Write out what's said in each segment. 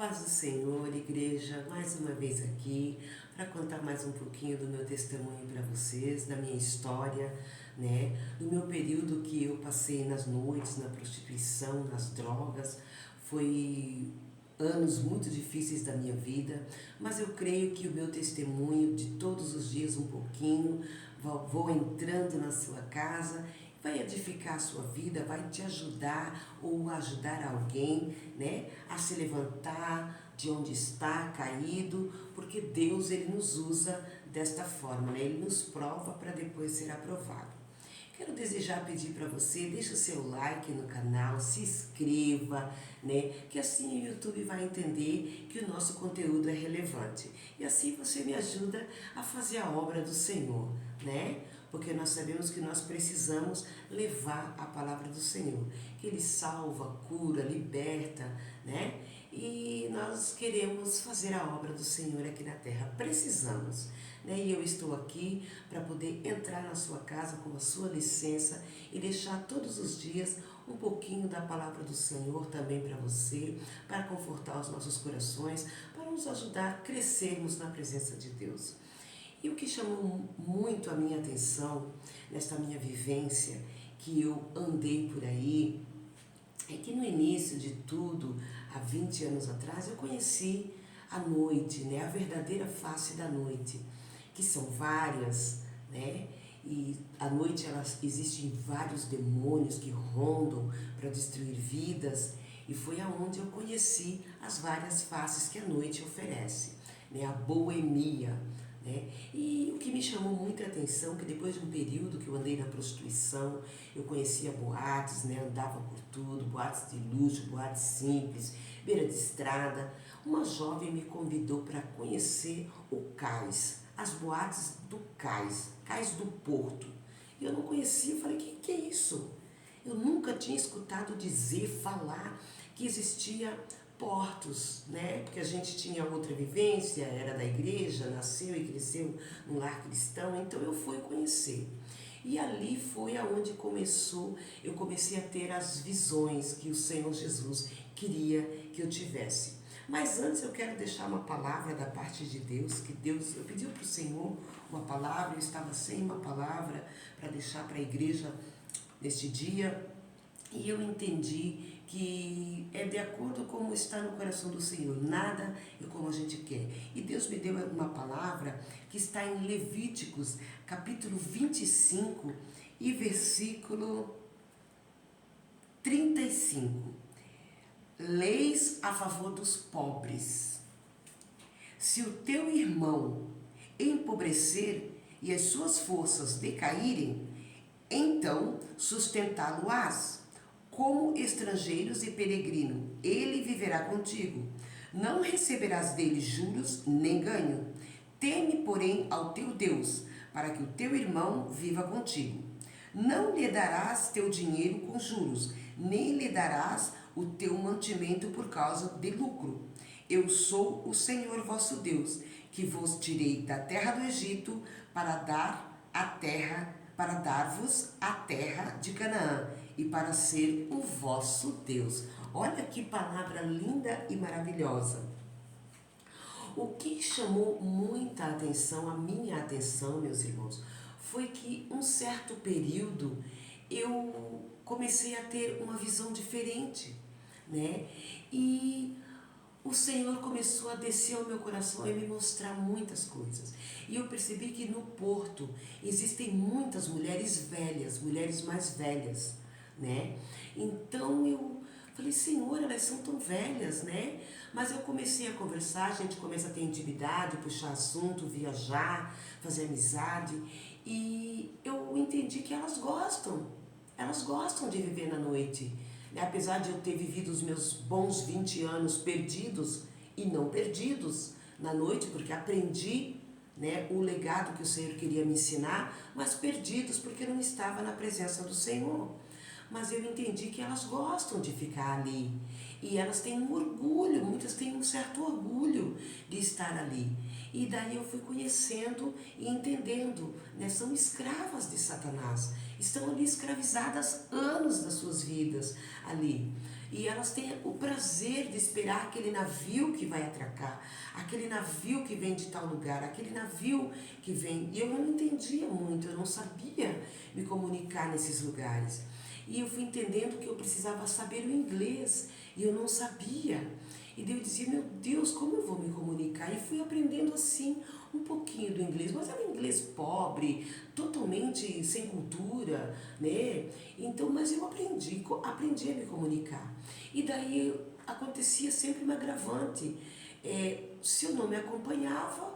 Paz do Senhor, igreja, mais uma vez aqui para contar mais um pouquinho do meu testemunho para vocês, da minha história, né? Do meu período que eu passei nas noites, na prostituição, nas drogas. Foi anos muito difíceis da minha vida, mas eu creio que o meu testemunho de todos os dias um pouquinho, vou entrando na sua casa, vai edificar a sua vida, vai te ajudar ou ajudar alguém, né, a se levantar de onde está caído, porque Deus ele nos usa desta forma, né? Ele nos prova para depois ser aprovado. Quero desejar pedir para você, deixa o seu like no canal, se inscreva, né? Que assim o YouTube vai entender que o nosso conteúdo é relevante. E assim você me ajuda a fazer a obra do Senhor, né? Porque nós sabemos que nós precisamos levar a palavra do Senhor, que Ele salva, cura, liberta, né? E nós queremos fazer a obra do Senhor aqui na terra, precisamos, né? E eu estou aqui para poder entrar na sua casa com a sua licença e deixar todos os dias um pouquinho da palavra do Senhor também para você, para confortar os nossos corações, para nos ajudar a crescermos na presença de Deus. E o que chamou muito a minha atenção nesta minha vivência, que eu andei por aí, é que no início de tudo, há 20 anos atrás, eu conheci a noite, né? A verdadeira face da noite, que são várias, né? E à noite existem vários demônios que rondam para destruir vidas, e foi aonde eu conheci as várias faces que a noite oferece, né? A boemia, né? E o que me chamou muita atenção, que depois de um período que eu andei na prostituição, eu conhecia boates, né? Andava por tudo, boates de luxo, boates simples, beira de estrada. Uma jovem me convidou para conhecer o cais, as boates do cais, cais do Porto. Eu não conhecia, eu falei, que é isso? Eu nunca tinha escutado dizer, falar que existia portos, né? Porque a gente tinha outra vivência, era da igreja, nasceu e cresceu num lar cristão, então eu fui conhecer. E ali foi aonde eu comecei a ter as visões que o Senhor Jesus queria que eu tivesse. Mas antes eu quero deixar uma palavra da parte de Deus, eu pedi para o Senhor uma palavra, eu estava sem uma palavra para deixar para a igreja neste dia, e eu entendi que é de acordo com como está no coração do Senhor, nada é como a gente quer. E Deus me deu uma palavra que está em Levíticos, capítulo 25 e versículo 35. Leis a favor dos pobres. Se o teu irmão empobrecer e as suas forças decaírem, então sustentá-lo-ás como estrangeiros e peregrino, ele viverá contigo. Não receberás dele juros nem ganho. Teme, porém, ao teu Deus, para que o teu irmão viva contigo. Não lhe darás teu dinheiro com juros, nem lhe darás o teu mantimento por causa de lucro. Eu sou o Senhor vosso Deus, que vos tirei da terra do Egito para dar-vos a terra de Canaã e para ser o vosso Deus. Olha que palavra linda e maravilhosa. O que chamou muita atenção, a minha atenção, meus irmãos, foi que um certo período eu comecei a ter uma visão diferente, né? E o Senhor começou a descer ao meu coração e me mostrar muitas coisas. E eu percebi que no Porto existem muitas mulheres velhas, mulheres mais velhas, né? Então eu falei, Senhor, elas são tão velhas, né? Mas eu comecei a conversar, a gente começa a ter intimidade, puxar assunto, viajar, fazer amizade. E eu entendi que elas gostam de viver na noite. Apesar de eu ter vivido os meus bons 20 anos perdidos e não perdidos na noite, porque aprendi, né, o legado que o Senhor queria me ensinar, mas perdidos porque não estava na presença do Senhor. Mas eu entendi que elas gostam de ficar ali. E elas têm um orgulho, muitas têm um certo orgulho de estar ali. E daí eu fui conhecendo e entendendo, né? São escravas de Satanás. Estão ali escravizadas anos das suas vidas ali. e elas têm o prazer de esperar aquele navio que vai atracar, aquele navio que vem de tal lugar, aquele navio que vem. E eu não entendia muito, eu não sabia me comunicar nesses lugares. E eu fui entendendo que eu precisava saber o inglês e eu não sabia. E daí eu dizia, meu Deus, como eu vou me comunicar? E fui aprendendo assim um pouquinho do inglês, mas era um inglês pobre, totalmente sem cultura, né? Então, mas eu aprendi a me comunicar. E daí acontecia sempre um agravante. Se eu não me acompanhava,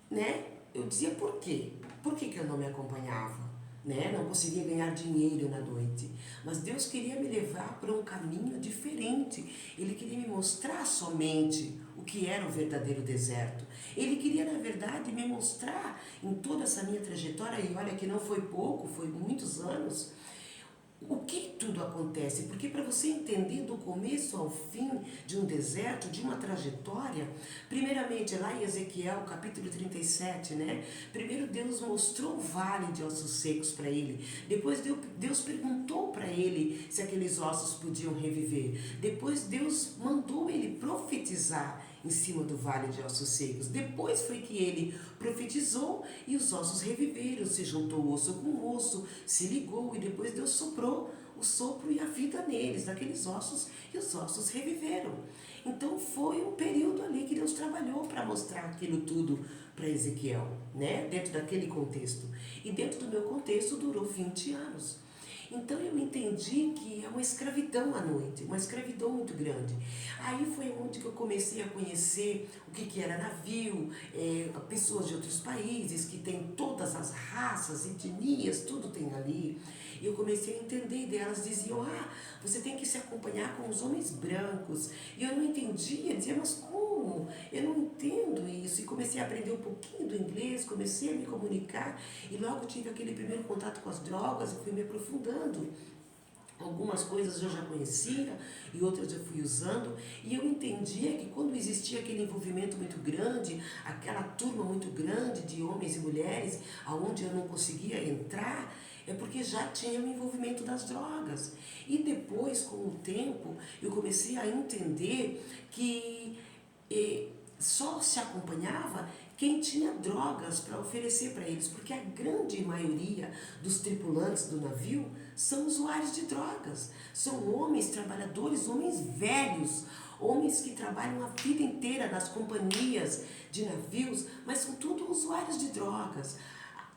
né? Eu dizia por quê? Por que eu não me acompanhava? Né? Não conseguia ganhar dinheiro na noite. Mas Deus queria me levar para um caminho diferente. Ele queria me mostrar somente o que era o verdadeiro deserto. Ele queria, na verdade, me mostrar em toda essa minha trajetória, e olha que não foi pouco, foi muitos anos, o que tudo acontece, porque para você entender do começo ao fim de um deserto, de uma trajetória, primeiramente lá em Ezequiel capítulo 37, né? Primeiro Deus mostrou o vale de ossos secos para ele, depois Deus perguntou para ele se aqueles ossos podiam reviver, depois Deus mandou ele profetizar em cima do vale de ossos secos. Depois foi que ele profetizou e os ossos reviveram, se juntou osso com osso, se ligou e depois Deus soprou o sopro e a vida neles, naqueles ossos, e os ossos reviveram. Então foi um período ali que Deus trabalhou para mostrar aquilo tudo para Ezequiel, né? Dentro daquele contexto. E dentro do meu contexto durou 20 anos. Então eu entendi que é uma escravidão à noite, uma escravidão muito grande. Aí foi onde que eu comecei a conhecer o que era navio, pessoas de outros países que tem todas as raças, etnias, tudo tem ali. E eu comecei a entender, e elas diziam, você tem que se acompanhar com os homens brancos. E eu não entendia, dizia, mas como? Eu não entendo isso. E comecei a aprender um pouquinho do inglês, comecei a me comunicar e logo tive aquele primeiro contato com as drogas e fui me aprofundando. Algumas coisas eu já conhecia e outras eu fui usando, e eu entendia que quando existia aquele envolvimento muito grande, aquela turma muito grande de homens e mulheres, aonde eu não conseguia entrar, é porque já tinha o envolvimento das drogas. E depois, com o tempo, eu comecei a entender que só se acompanhava quem tinha drogas para oferecer para eles, porque a grande maioria dos tripulantes do navio são usuários de drogas, são homens trabalhadores, homens velhos, homens que trabalham a vida inteira nas companhias de navios, mas são tudo usuários de drogas.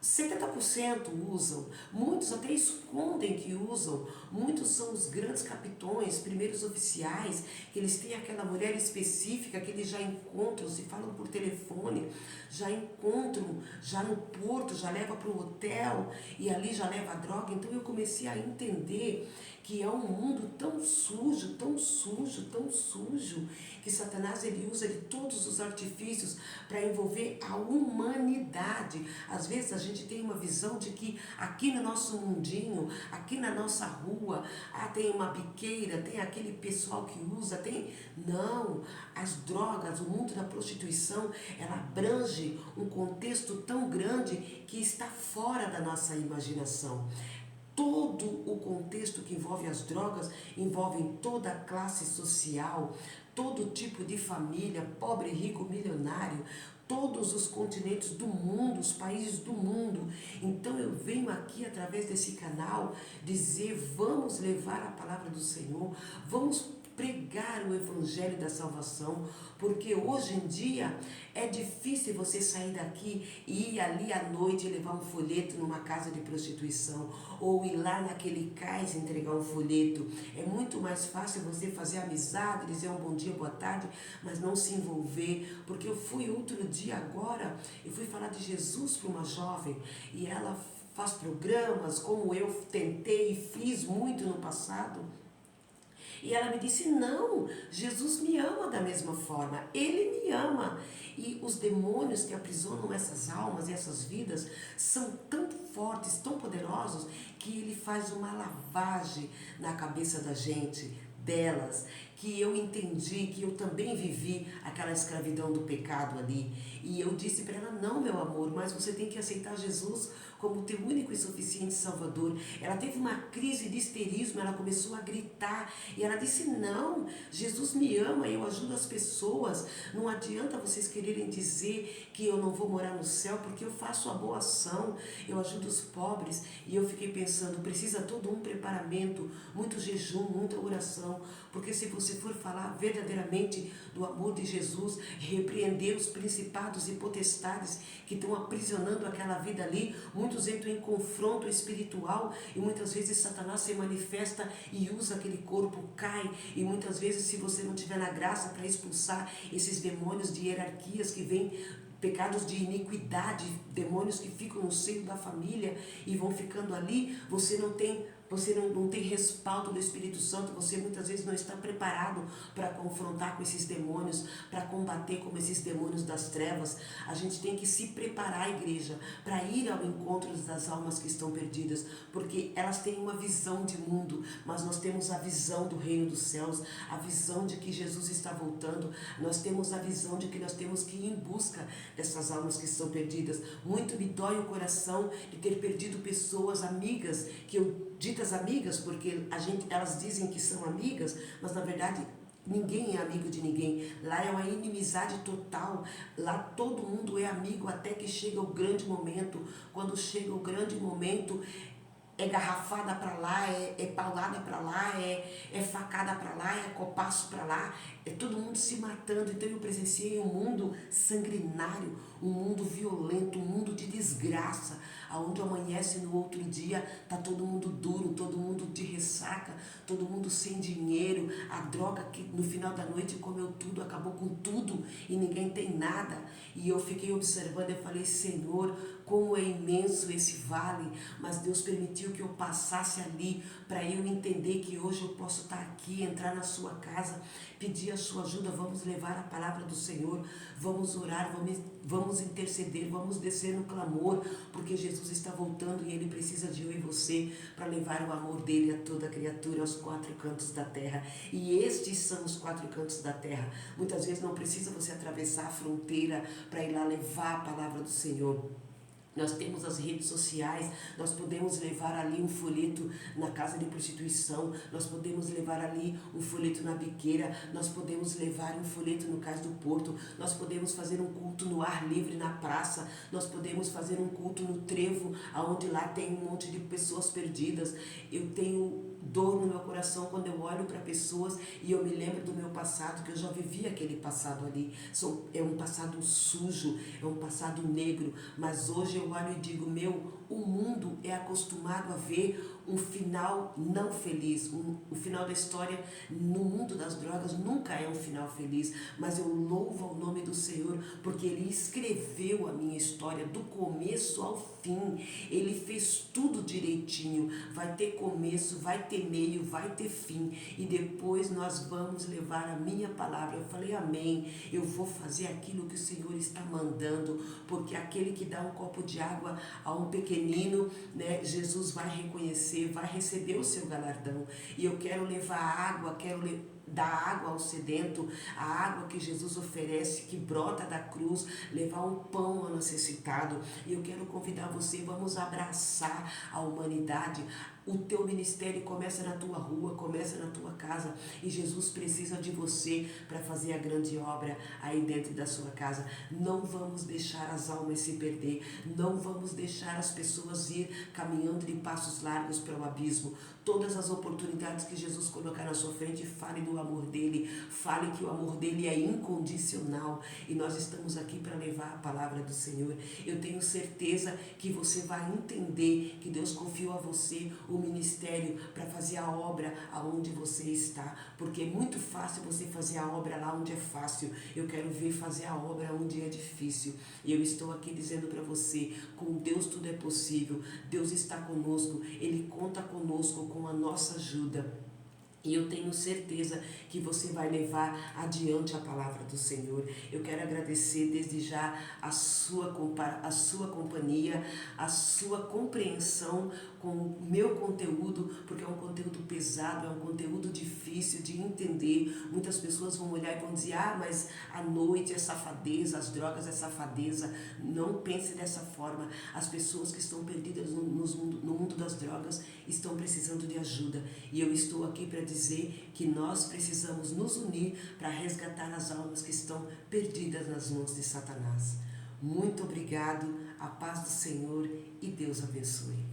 70% usam, muitos até escondem que usam, muitos são os grandes capitões, primeiros oficiais, que eles têm aquela mulher específica que eles já encontram, se falam por telefone, já encontram, já no porto, já leva para o hotel e ali já leva a droga. Então eu comecei a entender que é um mundo tão sujo, tão sujo, tão sujo, que Satanás ele usa de todos os artifícios para envolver a humanidade. Às vezes a gente tem uma visão de que aqui no nosso mundinho, aqui na nossa rua, tem uma biqueira, tem aquele pessoal que usa, tem... Não, as drogas, o mundo da prostituição, ela abrange um contexto tão grande que está fora da nossa imaginação. Todo o contexto que envolve as drogas envolve toda a classe social, todo tipo de família, pobre, rico, milionário, todos os continentes do mundo, os países do mundo. Então eu venho aqui através desse canal dizer, vamos levar a palavra do Senhor, vamos pregar o evangelho da salvação, porque hoje em dia é difícil você sair daqui e ir ali à noite e levar um folheto numa casa de prostituição, ou ir lá naquele cais entregar um folheto. É muito mais fácil você fazer amizade, dizer um bom dia, boa tarde, mas não se envolver, porque eu fui outro dia agora, eu fui falar de Jesus para uma jovem, e ela faz programas, como eu tentei e fiz muito no passado. E ela me disse, não, Jesus me ama da mesma forma, Ele me ama. E os demônios que aprisionam essas almas e essas vidas são tão fortes, tão poderosos, que Ele faz uma lavagem na cabeça da gente, delas, que eu entendi, que eu também vivi aquela escravidão do pecado ali. E eu disse para ela, não, meu amor, mas você tem que aceitar Jesus como teu único e suficiente Salvador. Ela teve uma crise de histerismo, ela começou a gritar e ela disse, não, Jesus me ama, eu ajudo as pessoas, não adianta vocês quererem dizer que eu não vou morar no céu porque eu faço a boa ação, eu ajudo os pobres. E eu fiquei pensando, precisa todo um preparamento, muito jejum, muita oração, porque se você for falar verdadeiramente do amor de Jesus, repreender os principados e potestades que estão aprisionando aquela vida ali, muitos entram em confronto espiritual e muitas vezes Satanás se manifesta e usa aquele corpo, cai, e muitas vezes se você não tiver na graça para expulsar esses demônios de hierarquias que vêm, pecados de iniquidade, demônios que ficam no seio da família e vão ficando ali, você não tem respaldo do Espírito Santo, você muitas vezes não está preparado para confrontar com esses demônios, para combater com esses demônios das trevas. A gente tem que se preparar, igreja, para ir ao encontro das almas que estão perdidas, porque elas têm uma visão de mundo, mas nós temos a visão do reino dos céus, a visão de que Jesus está voltando, nós temos a visão de que nós temos que ir em busca dessas almas que estão perdidas. Muito me dói o coração de ter perdido pessoas, amigas, que eu ditas amigas, porque elas dizem que são amigas, mas na verdade ninguém é amigo de ninguém. Lá é uma inimizade total. Lá todo mundo é amigo até que chega o grande momento. Quando chega o grande momento, é garrafada para lá, é paulada para lá, é facada para lá, é copaço para lá, é todo mundo se matando. Então eu presenciei um mundo sanguinário, um mundo violento, um mundo de desgraça, aonde amanhece no outro dia, tá todo mundo duro, todo mundo de ressaca, todo mundo sem dinheiro, a droga que no final da noite comeu tudo, acabou com tudo e ninguém tem nada. E eu fiquei observando e falei, Senhor, como é imenso esse vale, mas Deus permitiu que eu passasse ali para eu entender que hoje eu posso estar aqui, entrar na sua casa, pedir a sua ajuda. Vamos levar a palavra do Senhor, vamos orar, vamos interceder, vamos descer no clamor, porque Jesus está voltando e Ele precisa de eu e você para levar o amor dEle a toda criatura, aos quatro cantos da terra. E estes são os quatro cantos da terra. Muitas vezes não precisa você atravessar a fronteira para ir lá levar a palavra do Senhor. Nós temos as redes sociais, nós podemos levar ali um folheto na casa de prostituição, nós podemos levar ali um folheto na biqueira, nós podemos levar um folheto no Cais do Porto, nós podemos fazer um culto no ar livre na praça, nós podemos fazer um culto no trevo, onde lá tem um monte de pessoas perdidas. Eu tenho dor no meu coração quando eu olho para pessoas e eu me lembro do meu passado, que eu já vivi aquele passado ali. É um passado sujo, é um passado negro, mas hoje eu olho e digo, o mundo é acostumado a ver um final não feliz. O final da história no mundo das drogas nunca é um final feliz, mas eu louvo ao nome do Senhor, porque Ele escreveu a minha história do começo ao fim. Ele fez tudo direitinho. Vai ter começo, vai ter meio, vai ter fim, e depois nós vamos levar a minha palavra. Eu falei, amém, eu vou fazer aquilo que o Senhor está mandando, porque aquele que dá um copo de água a um pequenino, né, Jesus vai reconhecer, vai receber o seu galardão. E eu quero levar água, dar água ao sedento, a água que Jesus oferece, que brota da cruz, levar um pão ao necessitado. E eu quero convidar você, vamos abraçar a humanidade. O teu ministério começa na tua rua, começa na tua casa, e Jesus precisa de você para fazer a grande obra aí dentro da sua casa. Não vamos deixar as almas se perder, não vamos deixar as pessoas ir caminhando de passos largos para o abismo. Todas as oportunidades que Jesus colocar na sua frente, fale do amor dele, fale que o amor dele é incondicional, e nós estamos aqui para levar a palavra do Senhor. Eu tenho certeza que você vai entender que Deus confiou a você o ministério para fazer a obra aonde você está, porque é muito fácil você fazer a obra lá onde é fácil. Eu quero ver fazer a obra onde é difícil, e eu estou aqui dizendo para você, com Deus tudo é possível. Deus está conosco, Ele conta conosco, com a nossa ajuda. E eu tenho certeza que você vai levar adiante a palavra do Senhor. Eu quero agradecer desde já a sua companhia, a sua compreensão com o meu conteúdo, porque é um conteúdo pesado, é um conteúdo difícil de entender. Muitas pessoas vão olhar e vão dizer, mas a noite é safadeza, as drogas é safadeza. Não pense dessa forma. As pessoas que estão perdidas no mundo das drogas estão precisando de ajuda. E eu estou aqui para dizer que nós precisamos nos unir para resgatar as almas que estão perdidas nas mãos de Satanás. Muito obrigado, a paz do Senhor e Deus abençoe.